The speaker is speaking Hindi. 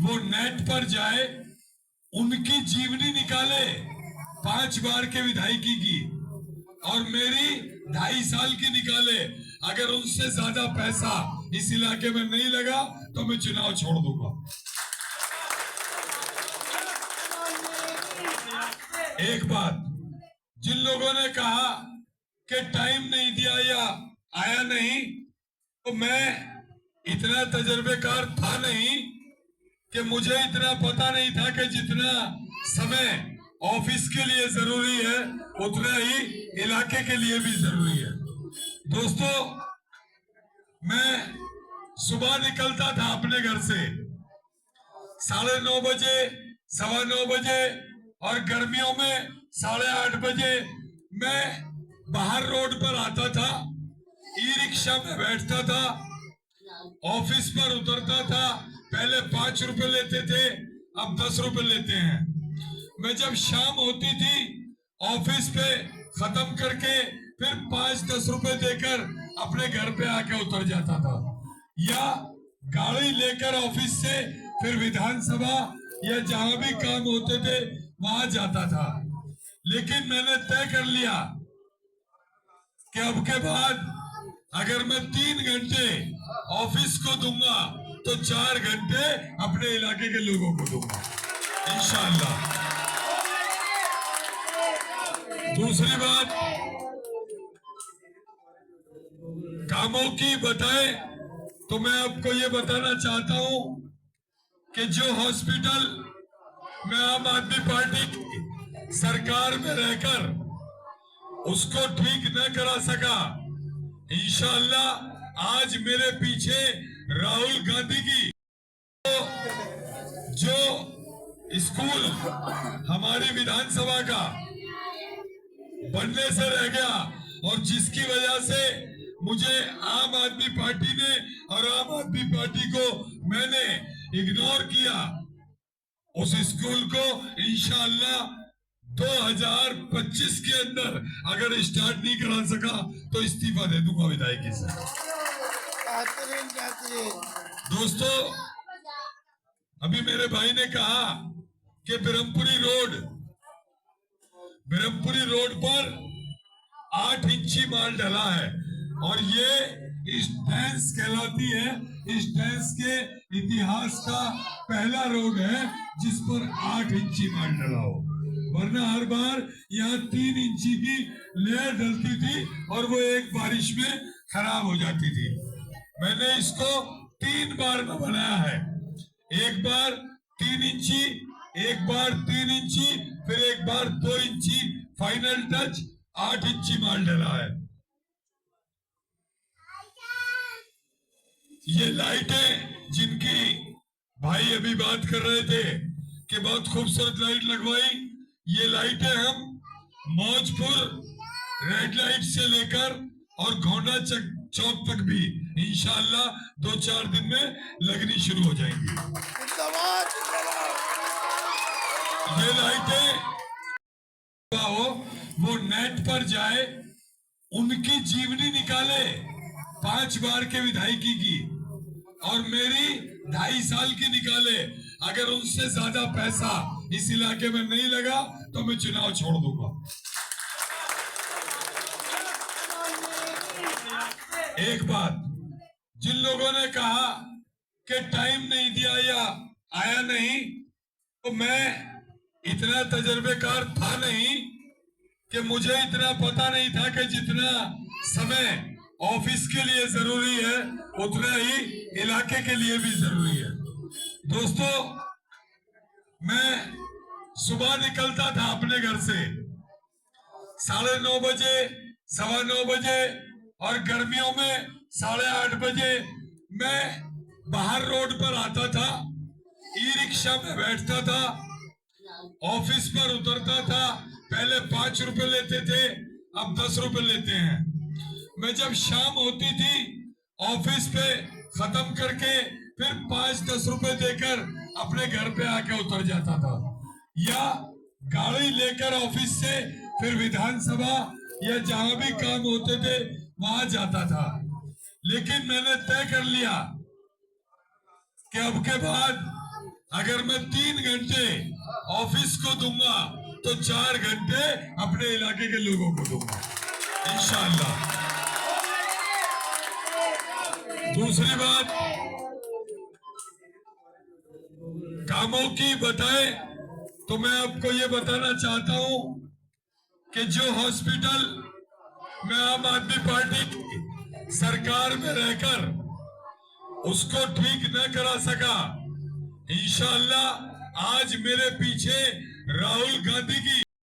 वो नेट पर जाए, उनकी जीवनी निकाले 5 बार के विधायकी की और मेरी 2.5 साल की निकाले। अगर उनसे ज्यादा पैसा इस इलाके में नहीं लगा तो मैं चुनाव छोड़ दूंगा। एक बात, जिन लोगों ने कहा कि टाइम नहीं दिया या आया नहीं, तो मैं इतना तजर्बेकार था नहीं कि मुझे इतना पता नहीं था कि जितना समय ऑफिस के लिए जरूरी है उतना ही इलाके के लिए भी जरूरी है। दोस्तों, मैं सुबह निकलता था अपने घर से 9:30 बजे, 9:15 बजे और गर्मियों में 8:30 बजे मैं बाहर रोड पर आता था, ई रिक्शा में बैठता था, ऑफिस पर उतरता था। पहले 5 रुपए लेते थे, अब 10 रुपए लेते हैं। मैं जब शाम होती थी ऑफिस पे खत्म करके फिर 5-10 रुपए देकर अपने घर पे आके उतर जाता था, या गाड़ी लेकर ऑफिस से फिर विधानसभा या जहां भी काम होते थे वहां जाता था। लेकिन मैंने तय कर लिया कि अब के बाद अगर मैं 3 घंटे ऑफिस को दूंगा तो 4 घंटे अपने इलाके के लोगों को दूंगा, इंशाअल्लाह। दूसरी बात, कामों की बताए तो मैं आपको ये बताना चाहता हूं कि जो हॉस्पिटल में आम आदमी पार्टी की सरकार में रहकर उसको ठीक न करा सका, इंशाअल्लाह आज मेरे पीछे राहुल गांधी की जो स्कूल हमारी विधानसभा का बनने से रह गया और जिसकी वजह से मुझे आम आदमी पार्टी ने और आम आदमी पार्टी को मैंने इग्नोर किया, उस स्कूल को इंशाअल्लाह 2025 के अंदर अगर स्टार्ट नहीं करा सका तो इस्तीफा दे दूंगा विधायकी से। दोस्तों, अभी मेरे भाई ने कहा कि ब्रह्मपुरी रोड पर 8 इंची माल डला है और ये स्टैंस कहलाती है। स्टैंस के इतिहास का पहला रोड है जिस पर 8 इंची माल डला हो, वरना हर बार यहाँ 3 इंची की लेयर डलती थी और वो एक बारिश में खराब हो जाती थी। मैंने इसको 3 बार में बनाया है, एक बार 3 इंची, एक बार 3 इंची, फिर एक बार 2 इंची, फाइनल टच 8 इंची माल डला है। ये लाइटें जिनकी भाई अभी बात कर रहे थे कि बहुत खूबसूरत लाइट लगवाई, ये लाइटें हम मौजपुर रेड लाइट से लेकर और घोंडा चौक तक भी इंशाअल्लाह 2-4 दिन में लगनी शुरू हो जाएंगी। ये लाइटें वो नेट पर जाए, उनकी जीवनी निकाले 5 बार के विधायकी की और मेरी 2.5 साल की निकाले। अगर उनसे ज्यादा पैसा इस इलाके में नहीं लगा तो मैं चुनाव छोड़ दूंगा। एक बात, जिन लोगों ने कहा कि टाइम नहीं दिया या आया नहीं, तो मैं इतना तजर्बेकार था नहीं कि मुझे इतना पता नहीं था कि जितना समय ऑफिस के लिए जरूरी है उतना ही इलाके के लिए भी जरूरी है। दोस्तों, मैं सुबह निकलता था अपने घर से 9:30 बजे, 9:15 बजे और गर्मियों में 8:30 बजे मैं बाहर रोड पर आता था, ई रिक्शा में बैठता था, ऑफिस पर उतरता था। पहले 5 रुपए लेते थे, अब 10 रुपए लेते हैं। मैं जब शाम होती थी ऑफिस पे खत्म करके फिर 5-10 रुपए देकर अपने घर पे आके उतर जाता था, या गाड़ी लेकर ऑफिस से फिर विधानसभा या जहां भी काम होते थे वहां जाता था। लेकिन मैंने तय कर लिया कि अब के बाद अगर मैं 3 घंटे ऑफिस को दूंगा तो 4 घंटे अपने इलाके के लोगों को दूंगा इंशाअल्लाह। दूसरी बात, कामों की बताए तो मैं आपको ये बताना चाहता हूं कि जो हॉस्पिटल मैं आम आदमी पार्टी की सरकार में रहकर उसको ठीक न करा सका, इंशाअल्लाह आज मेरे पीछे राहुल गांधी की